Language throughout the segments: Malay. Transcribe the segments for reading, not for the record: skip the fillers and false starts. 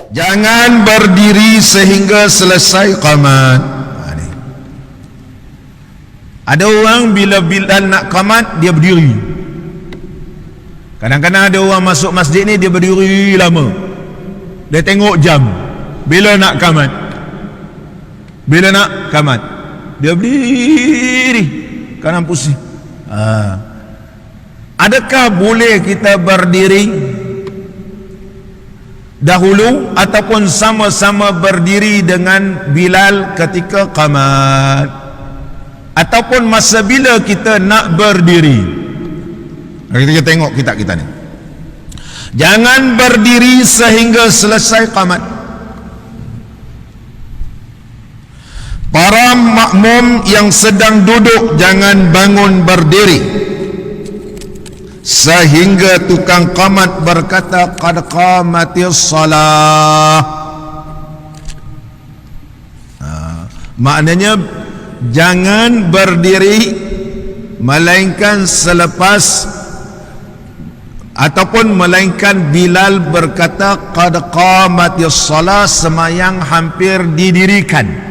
Jangan berdiri sehingga selesai qamat. Ada orang bila nak qamat dia berdiri. Kadang-kadang ada orang masuk masjid ni dia berdiri lama. Dia tengok jam. Bila nak qamat? Bila nak qamat? Dia berdiri. Kanan pusing. Adakah boleh kita berdiri dahulu ataupun sama-sama berdiri dengan Bilal ketika qamat, ataupun masa bila kita nak berdiri? Kita tengok kitab kita ni. Jangan berdiri sehingga selesai qamat. Para makmum yang sedang duduk jangan bangun berdiri sehingga tukang qamat berkata qad qamatis salah. Maknanya jangan berdiri melainkan selepas ataupun melainkan Bilal berkata qad qamatis salah, semayang hampir didirikan.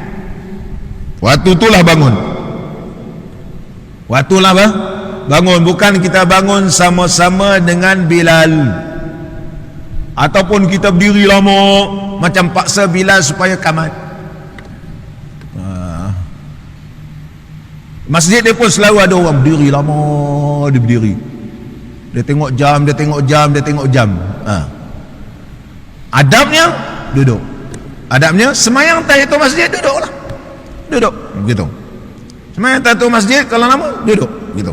Waktu itulah bangun. Waktu lah apa? Bangun. Bukan kita bangun sama-sama dengan Bilal, ataupun kita berdiri lama macam paksa Bilal supaya qamat. Masjid dia pun selalu ada orang berdiri lama. Dia berdiri, dia tengok jam, dia tengok jam, dia tengok jam. Adabnya duduk. Adabnya semayang tahiyatul masjid duduklah. Duduk begitu. Semayang tahiyatul masjid kalau lama duduk gitu.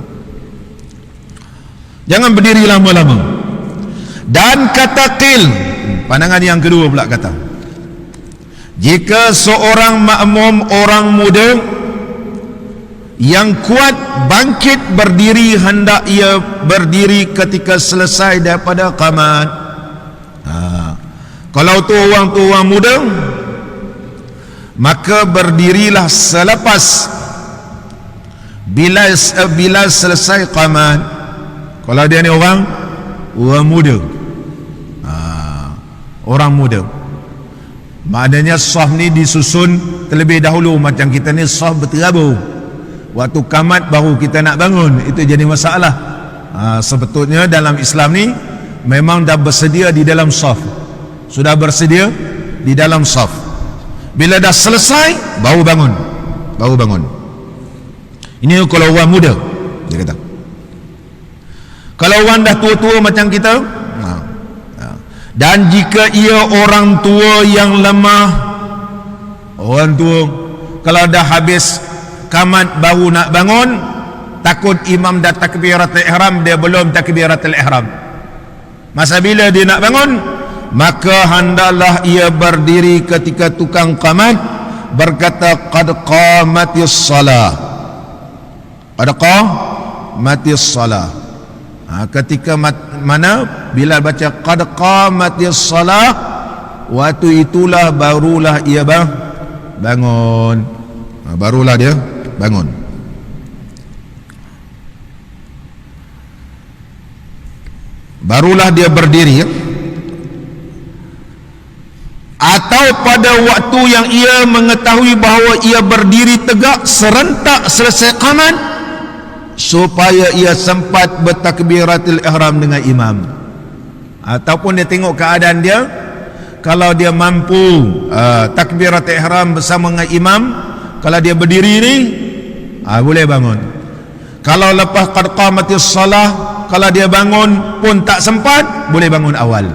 Jangan berdiri lama-lama. Dan kata qil, pandangan yang kedua pula kata, jika seorang makmum orang muda yang kuat bangkit berdiri, hendak ia berdiri ketika selesai daripada qamat. Kalau tu orang muda, maka berdirilah selepas bila selesai qamat. Kalau dia ni orang muda, orang muda, maknanya saf ni disusun terlebih dahulu. Macam kita ni saf berterabur, waktu qamat baru kita nak bangun. Itu jadi masalah. Sebetulnya dalam Islam ni memang dah bersedia di dalam saf. Sudah bersedia di dalam saf. Bila dah selesai baru bangun. Baru bangun. Ini kalau orang muda, dia kata. Kalau orang dah tua-tua macam kita, dan jika ia orang tua yang lemah, orang tua kalau dah habis qamat baru nak bangun, takut imam dah takbiratul ihram, dia belum takbiratul ihram. Masa bila dia nak bangun, maka hendaklah ia berdiri ketika tukang qamat berkata qad qamatis salah. Qad qamatis salah. Ketika mana Bilal baca qad qamatis salah, waktu itulah barulah ia bangun. Barulah dia bangun. Barulah dia berdiri. Atau pada waktu yang ia mengetahui bahawa ia berdiri tegak serentak selesai qamat, supaya ia sempat bertakbiratul ihram dengan imam. Ataupun dia tengok keadaan dia, kalau dia mampu takbiratul ihram bersama dengan imam, kalau dia berdiri ni boleh bangun. Kalau lepas qad qamatis salah, kalau dia bangun pun tak sempat, boleh bangun awal.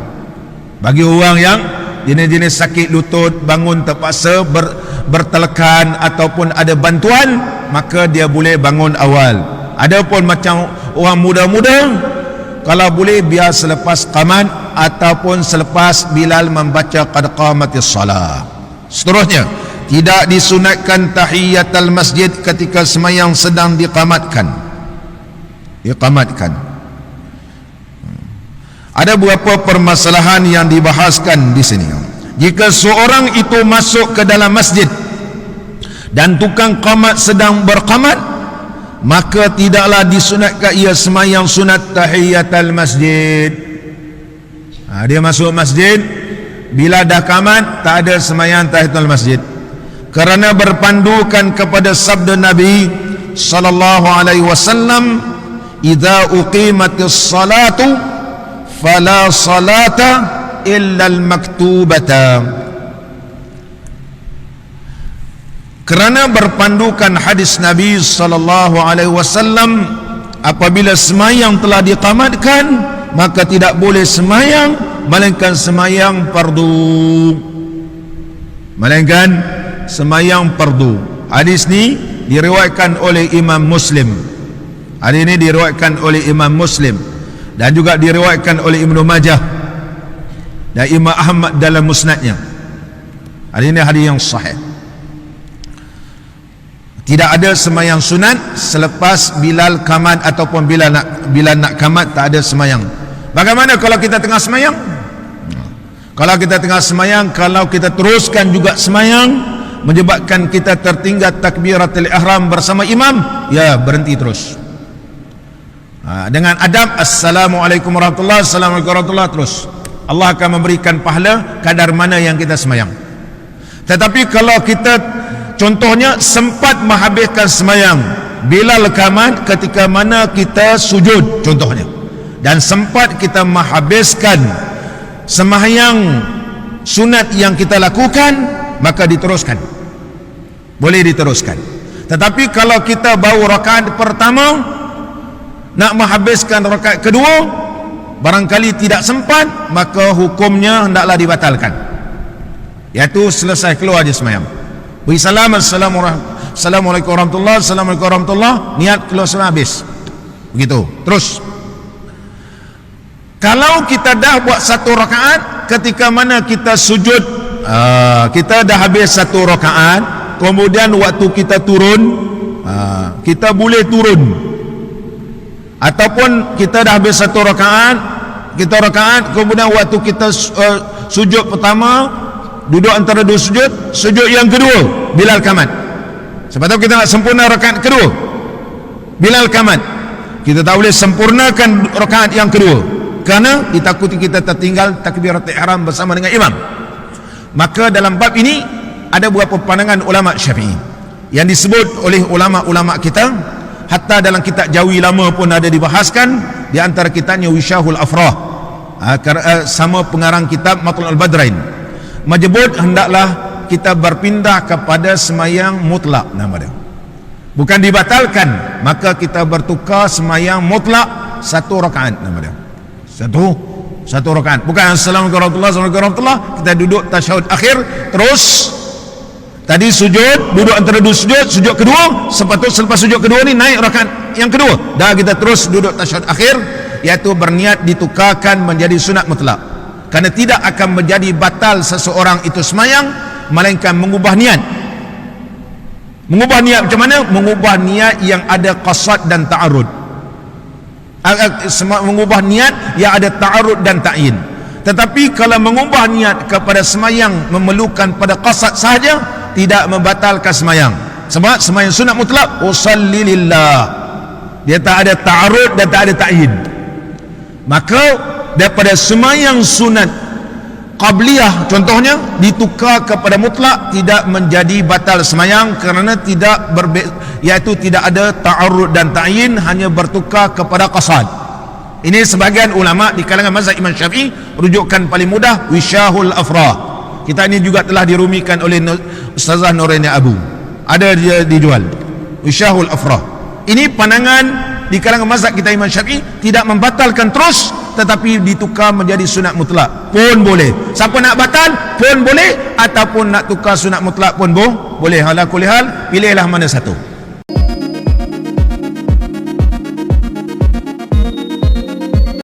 Bagi orang yang jenis-jenis sakit lutut, bangun terpaksa bertelekan ataupun ada bantuan, maka dia boleh bangun awal. Adapun macam orang muda-muda, kalau boleh biar selepas qamat ataupun selepas Bilal membaca qad qamatis salah. Seterusnya, tidak disunatkan tahiyatul masjid ketika semayang sedang diqamatkan. Ada beberapa permasalahan yang dibahaskan di sini. Jika seorang itu masuk ke dalam masjid dan tukang qamat sedang berqamat, maka tidaklah disunatkan ia semayang sunat tahiyatul masjid. Dia masuk masjid, bila dah qamat tak ada sembahyang tahiyatul masjid, kerana berpandukan kepada sabda Nabi sallallahu alaihi wasallam, idza uqimatis salatu fala salata illa al-maktubata. Kerana berpandukan hadis Nabi sallallahu alaihi wasallam, apabila sembahyang telah diqamatkan maka tidak boleh sembahyang melainkan sembahyang fardu, melainkan sembahyang fardu. Hadis ni diriwayatkan oleh Imam Muslim. Hadis ini diriwayatkan oleh Imam Muslim dan juga diriwayatkan oleh Ibnu Majah dan Imam Ahmad dalam musnadnya. Hadis ini hadis yang sahih. Tidak ada sembahyang sunat selepas Bilal qamat ataupun bila nak qamat, tak ada sembahyang. Bagaimana kalau kita tengah sembahyang? Kalau kita tengah sembahyang, kalau kita teruskan juga sembahyang menyebabkan kita tertinggal takbiratul ihram bersama imam, ya berhenti terus. Dengan adab assalamualaikum warahmatullahi, assalamualaikum warahmatullahi, terus Allah akan memberikan pahala kadar mana yang kita sembahyang. Tetapi kalau kita contohnya sempat menghabiskan sembahyang Bilal qamat ketika mana kita sujud contohnya, dan sempat kita menghabiskan sembahyang sunat yang kita lakukan, maka diteruskan, boleh diteruskan. Tetapi kalau kita baru rakaat pertama nak menghabiskan rakaat kedua, barangkali tidak sempat, maka hukumnya hendaklah dibatalkan, iaitu selesai keluar je sembahyang, beri salam, assalamualaikum warahmatullahi, assalamualaikum warahmatullahi, niat keluar sembahyang habis, begitu terus. Kalau kita dah buat satu rakaat ketika mana kita sujud, kita dah habis satu rakaat, kemudian waktu kita turun, kita boleh turun, ataupun kita dah habis satu rakaat, kemudian waktu kita sujud pertama, duduk antara dua sujud, sujud yang kedua Bilal qamat. Sebab tu kita nak sempurna rakaat kedua, Bilal qamat, kita tak boleh sempurnakan rakaat yang kedua kerana ditakuti kita tertinggal takbiratul ihram bersama dengan imam. Maka dalam bab ini ada beberapa pandangan ulama Syafi'i yang disebut oleh ulama-ulama kita, hatta dalam kitab Jawi lama pun ada dibahaskan, di antara kitabnya Wishahul Afrah, sama pengarang kitab Matlul Al-Badrain, menyebut hendaklah kita berpindah kepada sembahyang mutlak, nama dia, bukan dibatalkan, maka kita bertukar sembahyang mutlak satu rakaat, nama dia satu rakaat, bukan assalamualaikum warahmatullahi, kita duduk tasyahud akhir terus. Tadi sujud, duduk antara dua sujud, sujud kedua, selepas sujud kedua ni naik rakaat yang kedua, dah kita terus duduk tasyahud akhir, iaitu berniat ditukarkan menjadi sunat mutlak. Kerana tidak akan menjadi batal seseorang itu sembahyang melainkan mengubah niat. Mengubah niat macam mana? Mengubah niat yang ada qasad dan ta'arud, mengubah niat yang ada ta'arud dan ta'yin. Tetapi kalau mengubah niat kepada sembahyang memerlukan pada qasad sahaja, tidak membatalkan sembahyang. Sebab sembahyang sunat mutlak usalli lillah, dia tak ada ta'arud dan tak ada ta'yin. Maka daripada sembahyang sunat qabliyah contohnya ditukar kepada mutlak, tidak menjadi batal sembahyang kerana iaitu tidak ada ta'arud dan ta'yin, hanya bertukar kepada qasad. Ini sebahagian ulama di kalangan mazhab Imam Syafi'i, rujukan paling mudah Wishahul Afrah. Kita ini juga telah dirumikan oleh Ustazah Nuraini Abu, ada dia dijual Wishahul Afrah. Ini pandangan di kalangan mazhab kita Imam Syafi'i, tidak membatalkan terus, tetapi ditukar menjadi sunat mutlak pun boleh. Siapa nak batal pun boleh, ataupun nak tukar sunat mutlak pun boleh. Ala kulli hal, pilihlah mana satu.